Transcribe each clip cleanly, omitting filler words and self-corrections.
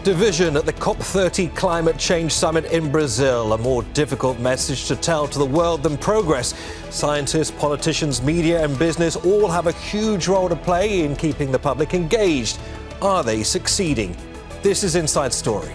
Division at the COP30 Climate Change Summit in Brazil. A more difficult message to tell to the world than progress. Scientists, politicians, media and business all have a huge role to play in keeping the public engaged. Are they succeeding? This is Inside Story.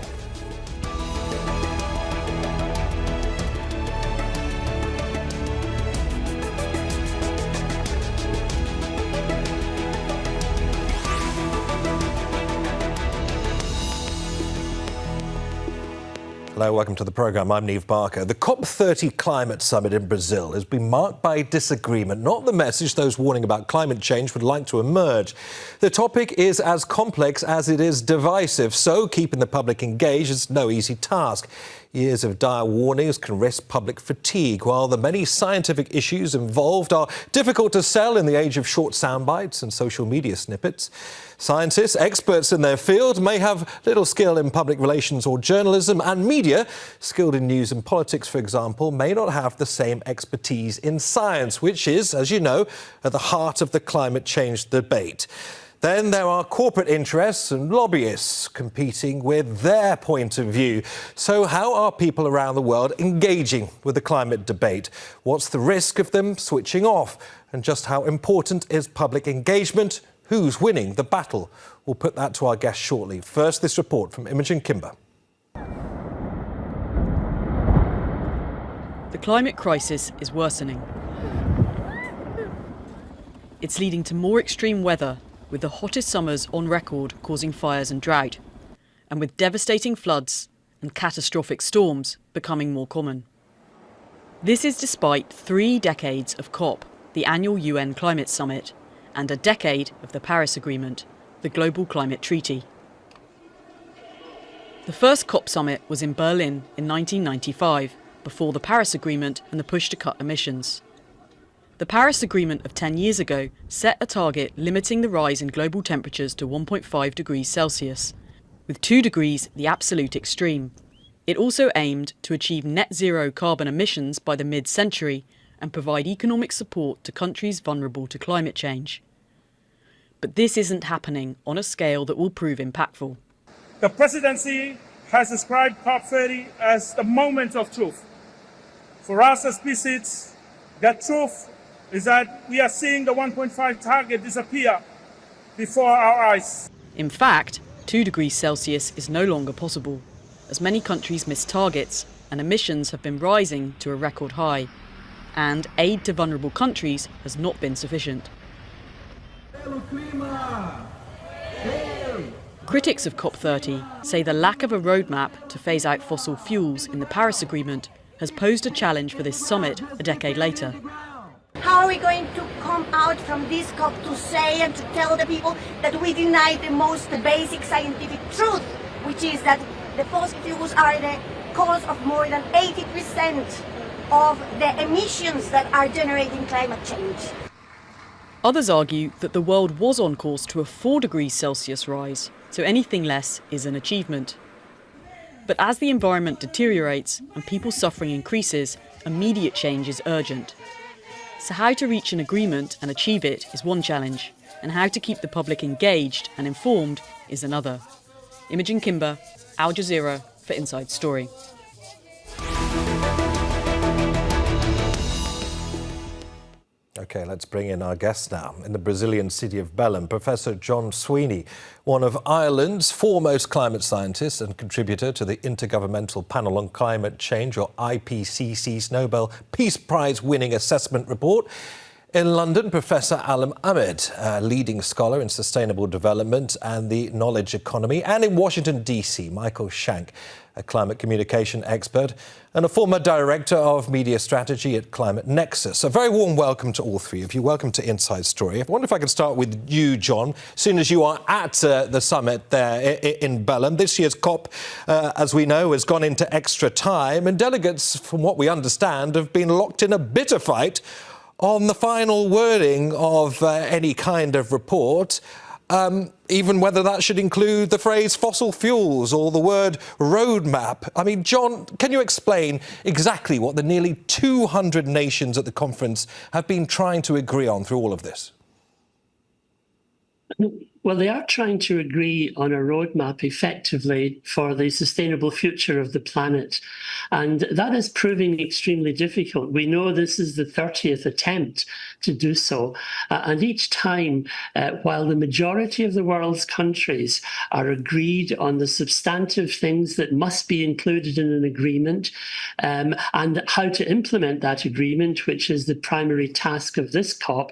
Hello, welcome to the programme. I'm Neave Barker. The COP30 Climate Summit in Brazil has been marked by disagreement, not the message those warning about climate change would like to emerge. The topic is as complex as it is divisive, so keeping the public engaged is no easy task. Years of dire warnings can risk public fatigue, while the many scientific issues involved are difficult to sell in the age of short sound bites and social media snippets. Scientists, experts in their field, may have little skill in public relations or journalism, and media, skilled in news and politics, for example, may not have the same expertise in science, which is, as you know, at the heart of the climate change debate. Then there are corporate interests and lobbyists competing with their point of view. So how are people around the world engaging with the climate debate? What's the risk of them switching off? And just how important is public engagement? Who's winning the battle? We'll put that to our guests shortly. First, this report from Imogen Kimber. The climate crisis is worsening. It's leading to more extreme weather, with the hottest summers on record causing fires and drought, and with devastating floods and catastrophic storms becoming more common. This is despite 3 decades of COP, the annual UN Climate Summit, and a decade of the Paris Agreement, the Global Climate Treaty. The first COP summit was in Berlin in 1995, before the Paris Agreement and the push to cut emissions. The Paris Agreement of 10 years ago set a target limiting the rise in global temperatures to 1.5 degrees Celsius, with 2 degrees the absolute extreme. It also aimed to achieve net zero carbon emissions by the mid-century and provide economic support to countries vulnerable to climate change. But this isn't happening on a scale that will prove impactful. The presidency has described COP30 as the moment of truth. For us as species, that truth is that we are seeing the 1.5 target disappear before our eyes. In fact, 2 degrees Celsius is no longer possible, as many countries miss targets and emissions have been rising to a record high, and aid to vulnerable countries has not been sufficient. Critics of COP30 say the lack of a roadmap to phase out fossil fuels in the Paris Agreement has posed a challenge for this summit a decade later. How are we going to come out from this COP to say and to tell the people that we deny the most basic scientific truth, which is that the fossil fuels are the cause of more than 80% of the emissions that are generating climate change? Others argue that the world was on course to a 4 degrees Celsius rise, so anything less is an achievement. But as the environment deteriorates and people's suffering increases, immediate change is urgent. So how to reach an agreement and achieve it is one challenge, and how to keep the public engaged and informed is another. Imogen Kimber, Al Jazeera for Inside Story. OK, let's bring in our guest now. In the Brazilian city of Belém, Professor John Sweeney, one of Ireland's foremost climate scientists and contributor to the Intergovernmental Panel on Climate Change, or IPCC's Nobel Peace Prize-winning assessment report. In London, Professor Allam Ahmed, a leading scholar in sustainable development and the knowledge economy. And in Washington, D.C., Michael Shank, a climate communication expert and a former director of media strategy at Climate Nexus. A very warm welcome to all three of you. Welcome to Inside Story. I wonder if I could start with you, John, soon as you are at the summit there in Belém. This year's COP, as we know, has gone into extra time, and delegates, from what we understand, have been locked in a bitter fight on the final wording of any kind of report. Even whether that should include the phrase fossil fuels or the word roadmap. I mean, John, can you explain exactly what the nearly 200 nations at the conference have been trying to agree on through all of this? Well, they are trying to agree on a roadmap effectively for the sustainable future of the planet. And that is proving extremely difficult. We know this is the 30th attempt to do so. And each time, while the majority of the world's countries are agreed on the substantive things that must be included in an agreement and how to implement that agreement, which is the primary task of this COP,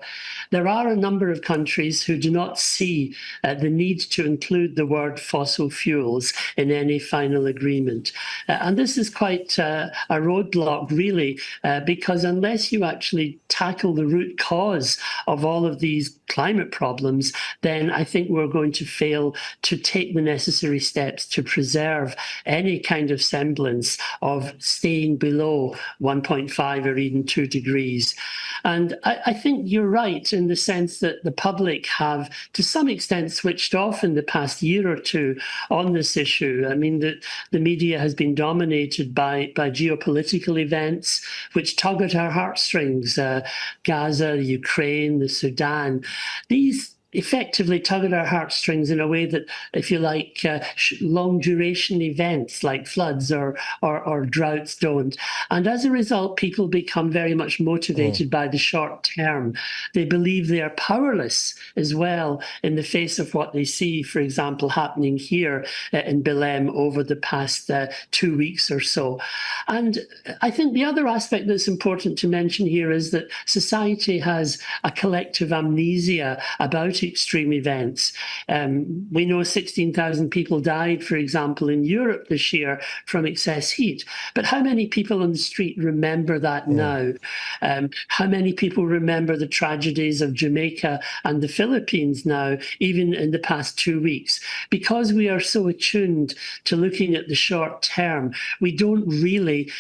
there are a number of countries who do not see the need to include the word fossil fuels in any final agreement. And this is quite a roadblock, really, because unless you actually tackle the root cause of all of these climate problems, then I think we're going to fail to take the necessary steps to preserve any kind of semblance of staying below 1.5 or even 2 degrees. And I think you're right in the sense that the public have, to some extent, switched off in the past year or two on this issue. I mean, the media has been dominated by geopolitical events which tug at our heartstrings. Gaza, Ukraine, the Sudan. These effectively tug at our heartstrings in a way that, if you like, long duration events like floods or droughts don't. And as a result, people become very much motivated by the short term. They believe they are powerless as well in the face of what they see, for example, happening here in Belém over the past 2 weeks or so. And I think the other aspect that's important to mention here is that society has a collective amnesia about extreme events. We know 16,000 people died, for example, in Europe this year from excess heat. But how many people on the street remember that now? How many people remember the tragedies of Jamaica and the Philippines now, even in the past 2 weeks? Because we are so attuned to looking at the short term, we don't really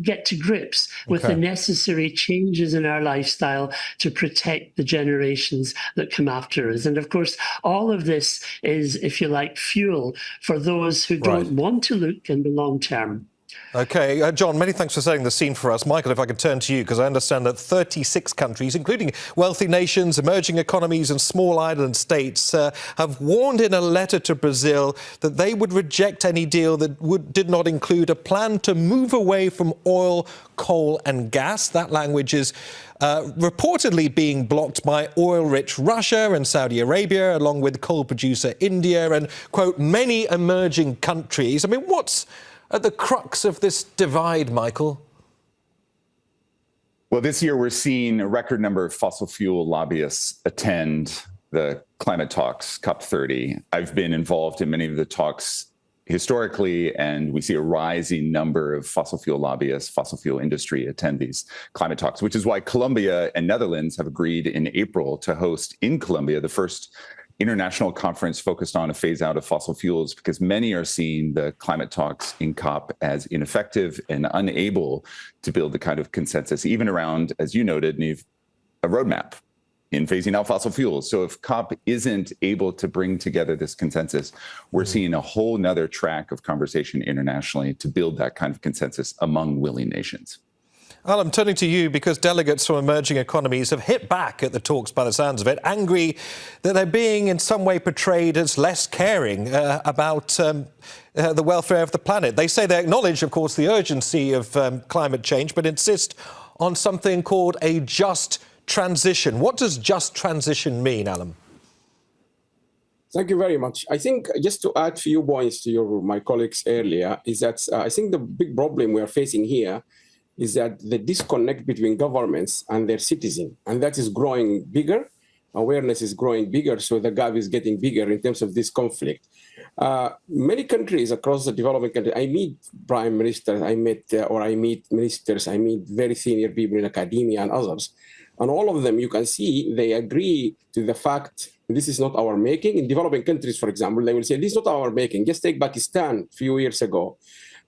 get to grips with the necessary changes in our lifestyle to protect the generations that come after us. And of course, all of this is, if you like, fuel for those who don't want to look in the long term. OK, John, many thanks for setting the scene for us. Michael, if I could turn to you, because I understand that 36 countries, including wealthy nations, emerging economies and small island states, have warned in a letter to Brazil that they would reject any deal that did not include a plan to move away from oil, coal and gas. That language is reportedly being blocked by oil-rich Russia and Saudi Arabia, along with coal producer India and, quote, many emerging countries. I mean, what's at the crux of this divide, Michael? Well, this year we're seeing a record number of fossil fuel lobbyists attend the climate talks, COP30. I've been involved in many of the talks historically, and we see a rising number of fossil fuel lobbyists, fossil fuel industry attend these climate talks, which is why Colombia and Netherlands have agreed in April to host in Colombia the first international conference focused on a phase out of fossil fuels, because many are seeing the climate talks in COP as ineffective and unable to build the kind of consensus, even around, as you noted, Neave, a roadmap in phasing out fossil fuels. So if COP isn't able to bring together this consensus, we're seeing a whole nother track of conversation internationally to build that kind of consensus among willing nations. Allam, turning to you, because delegates from emerging economies have hit back at the talks by the sounds of it, angry that they're being in some way portrayed as less caring about the welfare of the planet. They say they acknowledge, of course, the urgency of climate change, but insist on something called a just transition. What does just transition mean, Allam? Thank you very much. I think just to add a few points to my colleagues earlier is that I think the big problem we are facing here is that the disconnect between governments and their citizens, and that is growing bigger. Awareness is growing bigger, so the gap is getting bigger in terms of this conflict. Many countries across the developing countries, I meet prime ministers, I meet ministers, I meet very senior people in academia and others, and all of them, you can see, they agree to the fact this is not our making. In developing countries, for example, they will say, this is not our making. Just take Pakistan a few years ago.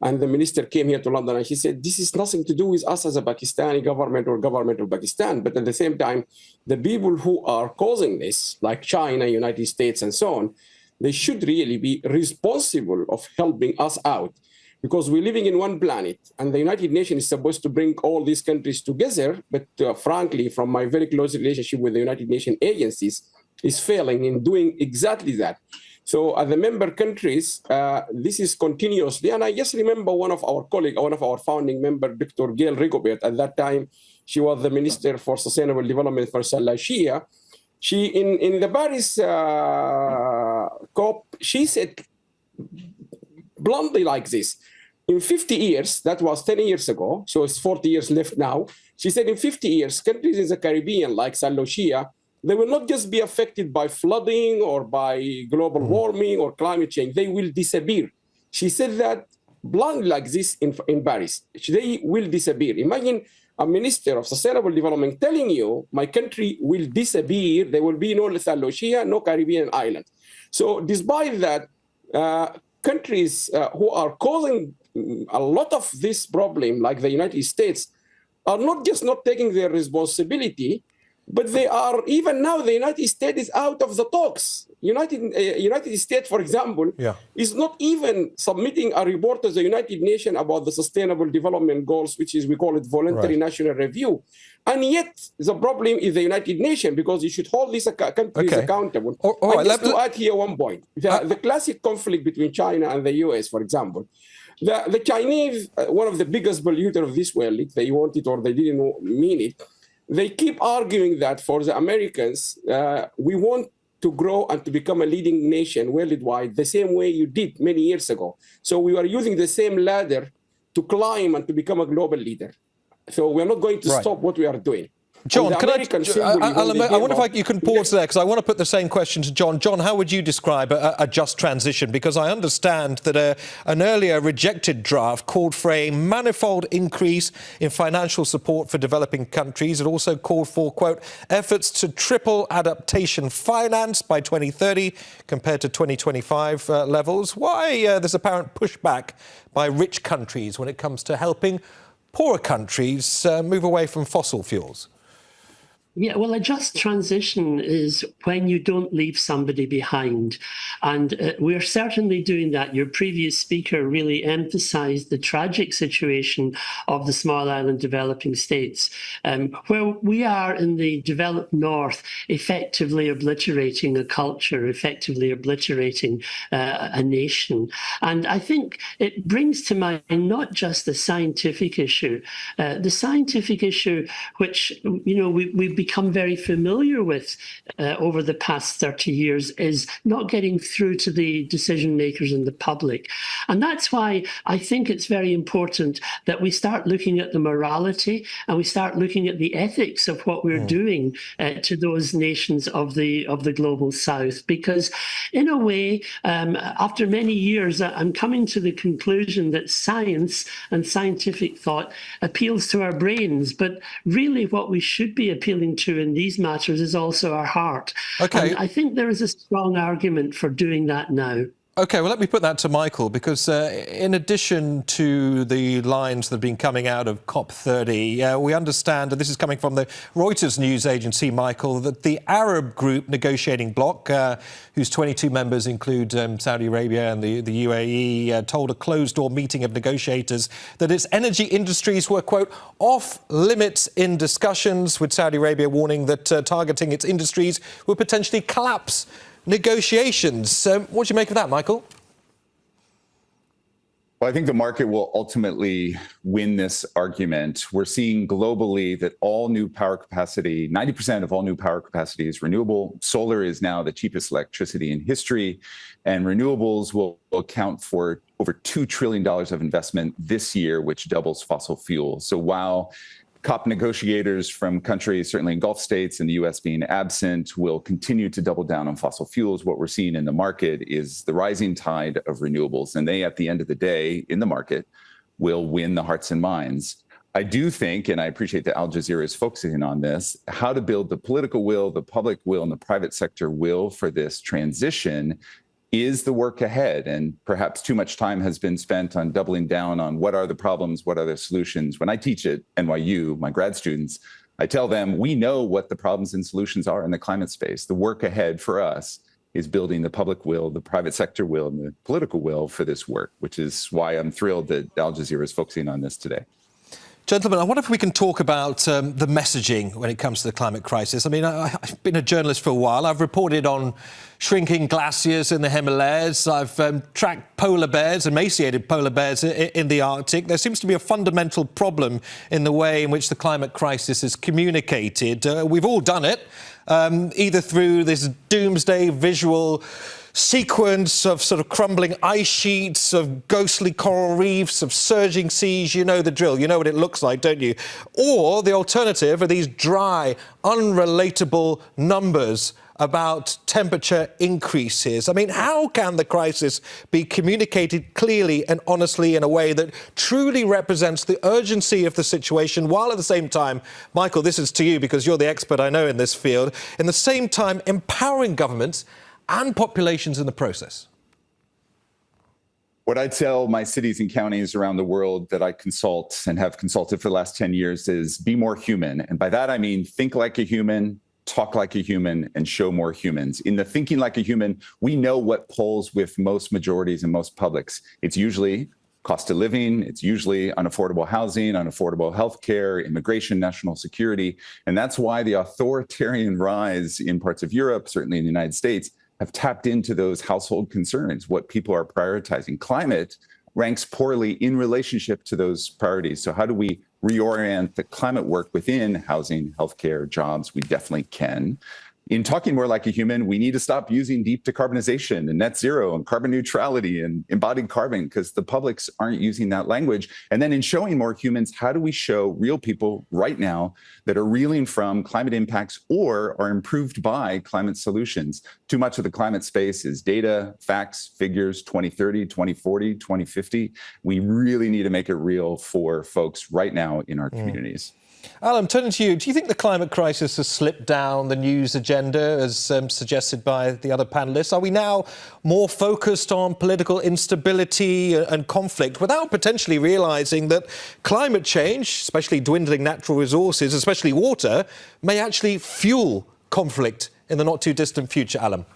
And the minister came here to London and she said, this is nothing to do with us as a Pakistani government or government of Pakistan. But at the same time, the people who are causing this, like China, United States, and so on, they should really be responsible of helping us out, because we're living in one planet and the United Nations is supposed to bring all these countries together. But frankly, from my very close relationship with the United Nations agencies, is failing in doing exactly that. So as the member countries, this is continuously, and I just remember one of our colleagues, one of our founding member, Dr. Gail Rigobert, at that time, she was the Minister for Sustainable Development for Salashia. She, in the Paris COP, she said bluntly like this, in 50 years, that was 10 years ago, so it's 40 years left now, she said in 50 years, countries in the Caribbean like San Lucia, they will not just be affected by flooding or by global warming or climate change, they will disappear. She said that bluntly like this in Paris, they will disappear. Imagine a minister of sustainable development telling you, my country will disappear, there will be no San Lucia, no Caribbean island. So despite that, countries who are causing a lot of this problem, like the United States, are not just not taking their responsibility, but they are, even now, the United States is out of the talks. United States, for example, is not even submitting a report to the United Nations about the Sustainable Development Goals, which is, we call it voluntary national review. And yet, the problem is the United Nations, because you should hold these countries accountable. All right, just to add here one point, the classic conflict between China and the US, for example, the Chinese, one of the biggest polluters of this world, if they want it or they didn't mean it, they keep arguing that for the Americans, we want to grow and to become a leading nation worldwide the same way you did many years ago. So we are using the same ladder to climb and to become a global leader. So we're not going to stop what we are doing. John, I wonder if you can pause there, because I want to put the same question to John. John, how would you describe a just transition? Because I understand that an earlier rejected draft called for a manifold increase in financial support for developing countries. It also called for, quote, efforts to triple adaptation finance by 2030 compared to 2025 levels. Why this apparent pushback by rich countries when it comes to helping poorer countries move away from fossil fuels? Yeah, well, a just transition is when you don't leave somebody behind. And we're certainly doing that. Your previous speaker really emphasized the tragic situation of the small island developing states, where we are in the developed north effectively obliterating a culture, effectively obliterating a nation. And I think it brings to mind not just the scientific issue, which, you know, we've become very familiar with over the past 30 years, is not getting through to the decision makers and the public. And that's why I think it's very important that we start looking at the morality and we start looking at the ethics of what we're doing to those nations of the global south. Because in a way, after many years, I'm coming to the conclusion that science and scientific thought appeals to our brains, but really what we should be appealing to in these matters is also our heart. And I think there is a strong argument for doing that now. OK, well, let me put that to Michael, because in addition to the lines that have been coming out of COP30, we understand, and this is coming from the Reuters news agency, Michael, that the Arab group negotiating bloc, whose 22 members include Saudi Arabia and the UAE, told a closed-door meeting of negotiators that its energy industries were, quote, off limits in discussions, with Saudi Arabia warning that targeting its industries would potentially collapse negotiations. What do you make of that, Michael? Well, I think the market will ultimately win this argument. We're seeing globally that all new power capacity, 90% of all new power capacity is renewable. Solar is now the cheapest electricity in history, and renewables will account for over $2 trillion of investment this year, which doubles fossil fuels. So while COP negotiators from countries, certainly in Gulf states and the US being absent, will continue to double down on fossil fuels. What we're seeing in the market is the rising tide of renewables, and they, at the end of the day, in the market, will win the hearts and minds. I do think, and I appreciate that Al Jazeera is focusing on this, how to build the political will, the public will, and the private sector will for this transition is the work ahead. And perhaps too much time has been spent on doubling down on what are the problems, what are the solutions. When I teach at NYU, my grad students, I tell them we know what the problems and solutions are in the climate space. The work ahead for us is building the public will, the private sector will, and the political will for this work, which is why I'm thrilled that Al Jazeera is focusing on this today. Gentlemen, I wonder if we can talk about the messaging when it comes to the climate crisis. I mean, I've been a journalist for a while. I've reported on shrinking glaciers in the Himalayas. I've tracked polar bears, emaciated polar bears in the Arctic. There seems to be a fundamental problem in the way in which the climate crisis is communicated. We've all done it, either through this doomsday visual sequence of sort of crumbling ice sheets, of ghostly coral reefs, of surging seas. You know the drill. You know what it looks like, don't you? Or the alternative are these dry, unrelatable numbers about temperature increases. I mean, how can the crisis be communicated clearly and honestly in a way that truly represents the urgency of the situation, while at the same time, Michael, this is to you because you're the expert I know in this field, in the same time empowering governments and populations in the process? What I tell my cities and counties around the world that I consult and have consulted for the last 10 years is be more human. And by that, I mean, think like a human, talk like a human, and show more humans. In the thinking like a human, we know what polls with most majorities and most publics. It's usually cost of living, it's usually unaffordable housing, unaffordable healthcare, immigration, national security. And that's why the authoritarian rise in parts of Europe, certainly in the United States, have tapped into those household concerns, what people are prioritizing. Climate ranks poorly in relationship to those priorities. So how do we reorient the climate work within housing, healthcare, jobs? We definitely can. In talking more like a human, we need to stop using deep decarbonization and net zero and carbon neutrality and embodied carbon, because the publics aren't using that language. And then in showing more humans, how do we show real people right now that are reeling from climate impacts or are improved by climate solutions? Too much of the climate space is data, facts, figures, 2030, 2040, 2050. We really need to make it real for folks right now in our communities. Allam, turning to you, do you think the climate crisis has slipped down the news agenda, as suggested by the other panellists? Are we now more focused on political instability and conflict without potentially realising that climate change, especially dwindling natural resources, especially water, may actually fuel conflict in the not-too-distant future, Allam?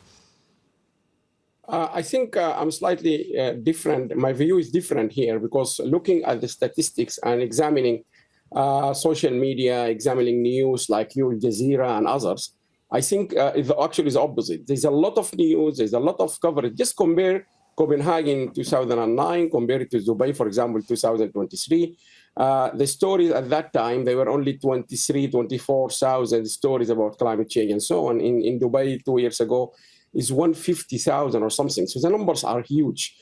I think I'm slightly different. My view is different here, because looking at the statistics and examining social media, examining news like Al Jazeera and others, I think it's actually the opposite. There's a lot of news, there's a lot of coverage. Just compare Copenhagen 2009, compare it to Dubai, for example, 2023. The stories at that time, there were only 24,000 stories about climate change and so on. In Dubai 2 years ago, is 150,000 or something. So the numbers are huge.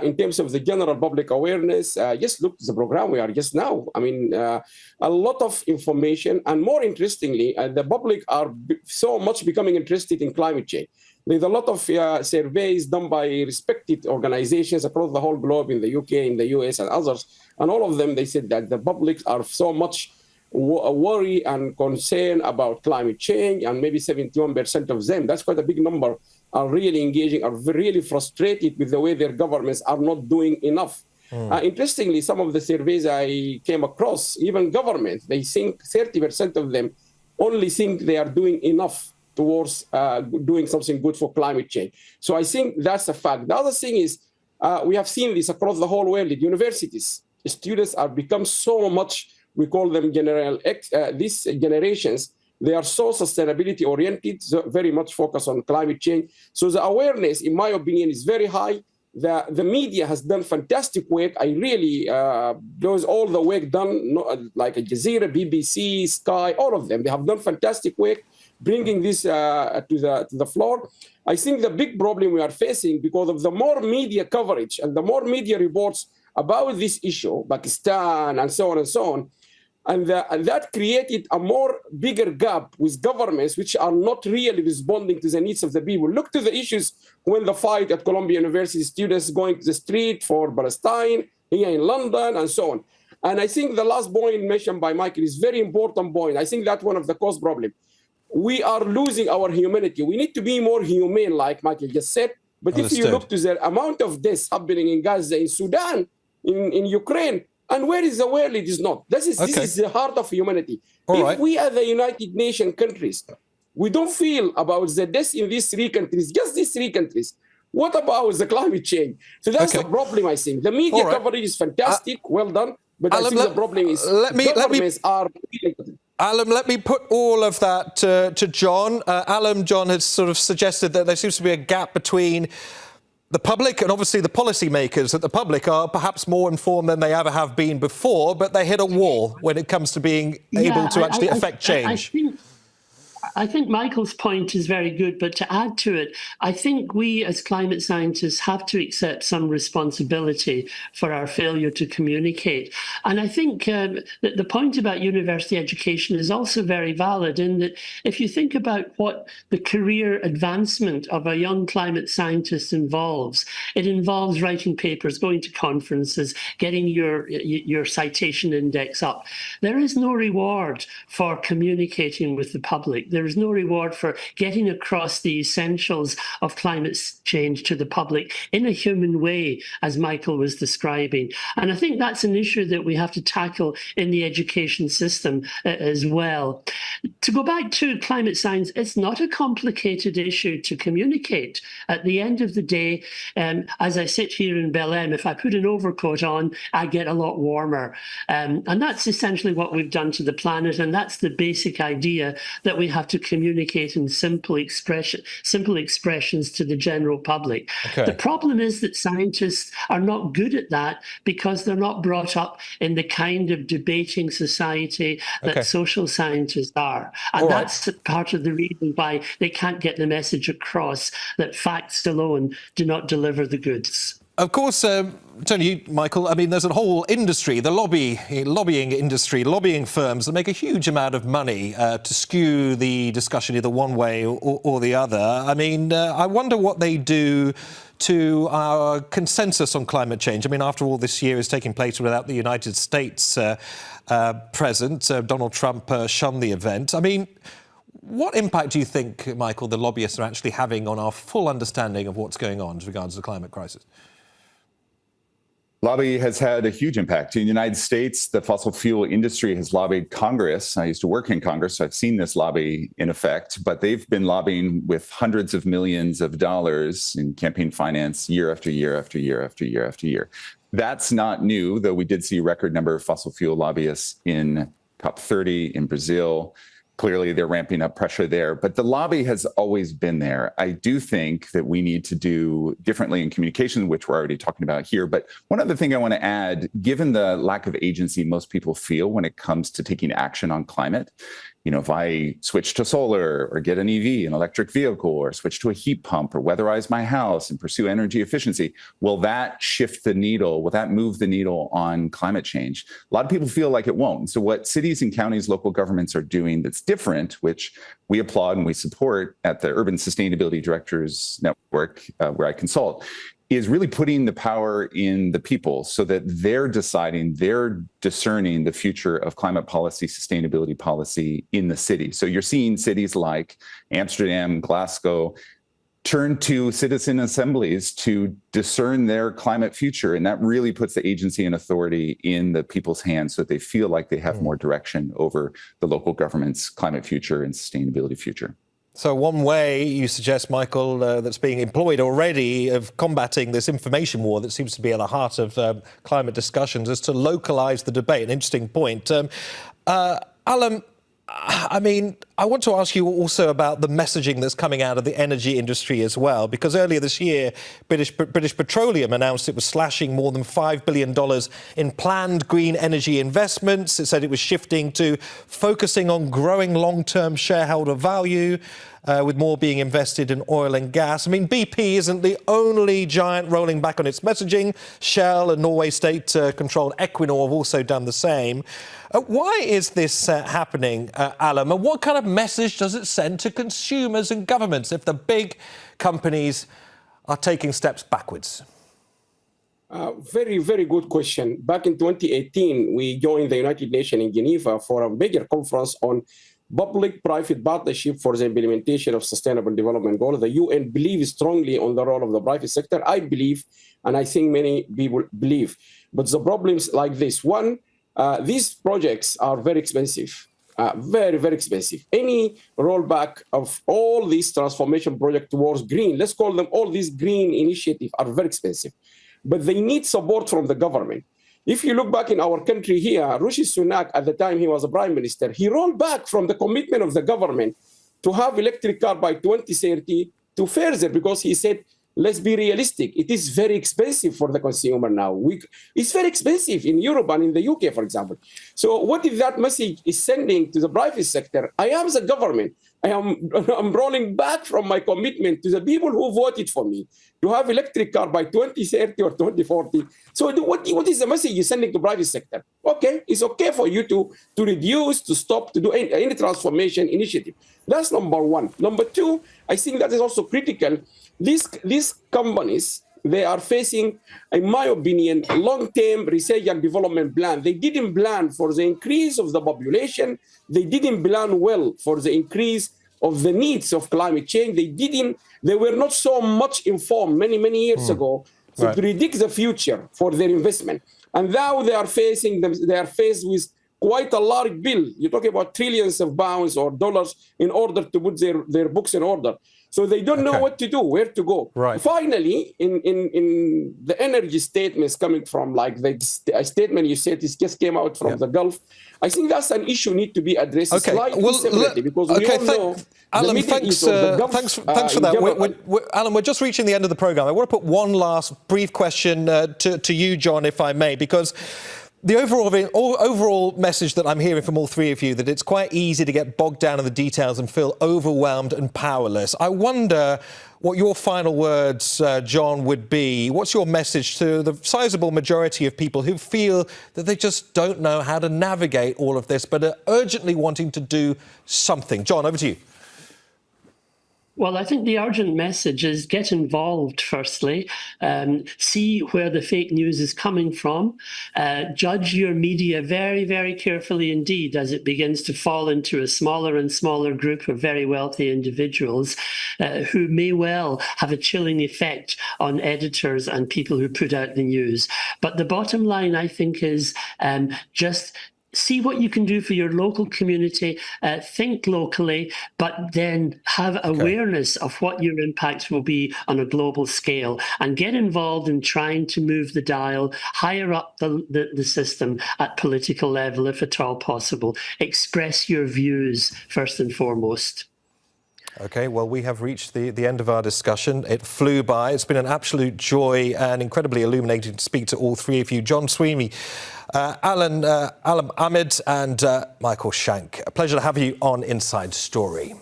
In terms of the general public awareness, just look at the program we are just now. I mean, a lot of information, and more interestingly, the public are so much becoming interested in climate change. There's a lot of surveys done by respected organizations across the whole globe, in the UK, in the US and others, and all of them, they said that the public are so much worry and concern about climate change, and maybe 71% of them, that's quite a big number, are really engaging, are really frustrated with the way their governments are not doing enough. Interestingly, some of the surveys I came across, even governments, they think 30% of them only think they are doing enough towards doing something good for climate change. So I think that's a fact. The other thing is, we have seen this across the whole world. At universities, students are become so much, we call them these generations, they are so sustainability oriented, so very much focused on climate change. So the awareness, in my opinion, is very high. The media has done fantastic work. I really, those all the work done, like Al Jazeera, BBC, Sky, all of them, they have done fantastic work bringing this to the floor. I think the big problem we are facing, because of the more media coverage and the more media reports about this issue, Pakistan and so on, and that created a more bigger gap with governments which are not really responding to the needs of the people. Look to the issues when the fight at Columbia University, students going to the street for Palestine, here in London, and so on. And I think the last point mentioned by Michael is very important point. I think that's one of the cause problem. We are losing our humanity. We need to be more humane, like Michael just said. But Understood. If you look to the amount of deaths happening in Gaza, in Sudan, in Ukraine, and where is the world? It is not. This is the heart of humanity. If we are the United Nations countries, we don't feel about the deaths in these three countries, just these three countries. What about the climate change? So that's the problem, I think. The media coverage is fantastic, well done, But I think the problem is governments are... Allam, let me put all of that to John. John has sort of suggested that there seems to be a gap between the public and obviously the policymakers, that the public are perhaps more informed than they ever have been before, but they hit a wall when it comes to being able to actually affect change. I think Michael's point is very good, but to add to it, I think we as climate scientists have to accept some responsibility for our failure to communicate. And I think that the point about university education is also very valid in that if you think about what the career advancement of a young climate scientist involves, it involves writing papers, going to conferences, getting your citation index up. There is no reward for communicating with the public. There is no reward for getting across the essentials of climate change to the public in a human way, as Michael was describing. And I think that's an issue that we have to tackle in the education system as well. To go back to climate science, it's not a complicated issue to communicate. At the end of the day, as I sit here in Belém, if I put an overcoat on, I get a lot warmer. And that's essentially what we've done to the planet. And that's the basic idea, that we have to communicate in simple expressions to the general public. Okay. The problem is that scientists are not good at that because they're not brought up in the kind of debating society that social scientists are. And that's part of the reason why they can't get the message across that facts alone do not deliver the goods. Of course, Tony, Michael, I mean, there's a whole industry, the lobbying industry, lobbying firms that make a huge amount of money to skew the discussion either one way or the other. I mean, I wonder what they do to our consensus on climate change. I mean, after all, this year is taking place without the United States present. Donald Trump shunned the event. I mean, what impact do you think, Michael, the lobbyists are actually having on our full understanding of what's going on as regards to the climate crisis? Lobby has had a huge impact. In the United States, the fossil fuel industry has lobbied Congress. I used to work in Congress, so I've seen this lobby in effect, but they've been lobbying with hundreds of millions of dollars in campaign finance year after year after year after year after year. That's not new, though we did see a record number of fossil fuel lobbyists in COP30 in Brazil. Clearly, they're ramping up pressure there, but the lobby has always been there. I do think that we need to do differently in communication, which we're already talking about here. But one other thing I want to add, given the lack of agency most people feel when it comes to taking action on climate, you know, if I switch to solar or get an EV, an electric vehicle, or switch to a heat pump or weatherize my house and pursue energy efficiency, will that shift the needle? Will that move the needle on climate change? A lot of people feel like it won't. So what cities and counties, local governments are doing that's different, which we applaud and we support at the Urban Sustainability Directors Network, where I consult, is really putting the power in the people so that they're deciding, they're discerning the future of climate policy, sustainability policy in the city. So you're seeing cities like Amsterdam, Glasgow, turn to citizen assemblies to discern their climate future. And that really puts the agency and authority in the people's hands so that they feel like they have more direction over the local government's climate future and sustainability future. So one way, you suggest, Michael, that's being employed already of combating this information war that seems to be at the heart of climate discussions is to localise the debate. An interesting point. Allam, I mean, I want to ask you also about the messaging that's coming out of the energy industry as well, because earlier this year, British Petroleum announced it was slashing more than $5 billion in planned green energy investments. It said it was shifting to focusing on growing long-term shareholder value, with more being invested in oil and gas. I mean, BP isn't the only giant rolling back on its messaging. Shell and Norway state-controlled Equinor have also done the same. Why is this happening, Allam? And what kind of message does it send to consumers and governments if the big companies are taking steps backwards? Very, very good question. Back in 2018, we joined the United Nations in Geneva for a major conference on public-private partnership for the implementation of Sustainable Development Goals. The UN believes strongly on the role of the private sector. I believe, and I think many people believe. But the problems like this. One, these projects are very expensive, very, very expensive. Any rollback of all these transformation projects towards green, let's call them all these green initiatives, are very expensive. But they need support from the government. If you look back in our country here, Rishi Sunak, at the time he was a prime minister, he rolled back from the commitment of the government to have electric car by 2030 to further, because he said, let's be realistic. It is very expensive for the consumer now. It's very expensive in Europe and in the UK, for example. So what if that message is sending to the private sector? I am the government. I'm rolling back from my commitment to the people who voted for me to have electric car by 2030 or 2040. So what is the message you're sending to private sector? Okay, it's okay for you to reduce, to stop, to do any transformation initiative. That's number one. Number two, I think that is also critical. These companies, they are facing, in my opinion, a long-term research and development plan. They didn't plan for the increase of the population. They didn't plan well for the increase of the needs of climate change. They were not so much informed many years ago to predict the future for their investment. And now they are faced with quite a large bill. You're talking about trillions of pounds or dollars in order to put their books in order. So they don't know what to do, where to go. Right. Finally, in the energy statements coming from, like the statement you said is just came out from the Gulf, I think that's an issue need to be addressed slightly separately, because we all know Allam, thanks for that. Allam, we're just reaching the end of the programme. I want to put one last brief question to you, John, if I may, because the overall message that I'm hearing from all three of you, that it's quite easy to get bogged down in the details and feel overwhelmed and powerless. I wonder what your final words, John, would be. What's your message to the sizable majority of people who feel that they just don't know how to navigate all of this, but are urgently wanting to do something? John, over to you. Well, I think the urgent message is get involved, firstly. See where the fake news is coming from. Judge your media very, very carefully indeed as it begins to fall into a smaller and smaller group of very wealthy individuals who may well have a chilling effect on editors and people who put out the news. But the bottom line, I think, is just see what you can do for your local community, think locally, but then have awareness of what your impact will be on a global scale, and get involved in trying to move the dial higher up the system at political level, if at all possible. Express your views first and foremost. OK, well, we have reached the end of our discussion. It flew by. It's been an absolute joy and incredibly illuminating to speak to all three of you. John Sweeney, Allam Ahmed and Michael Shank. A pleasure to have you on Inside Story.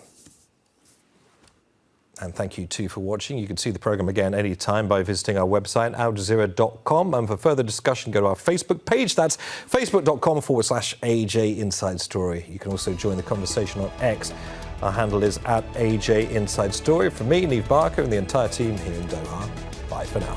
And thank you too for watching. You can see the programme again anytime by visiting our website, aljazeera.com. And for further discussion, go to our Facebook page. That's facebook.com/AJ Inside Story. You can also join the conversation on X. Our handle is @AJ Inside Story. From me, Neave Barker, and the entire team here in Doha. Bye for now.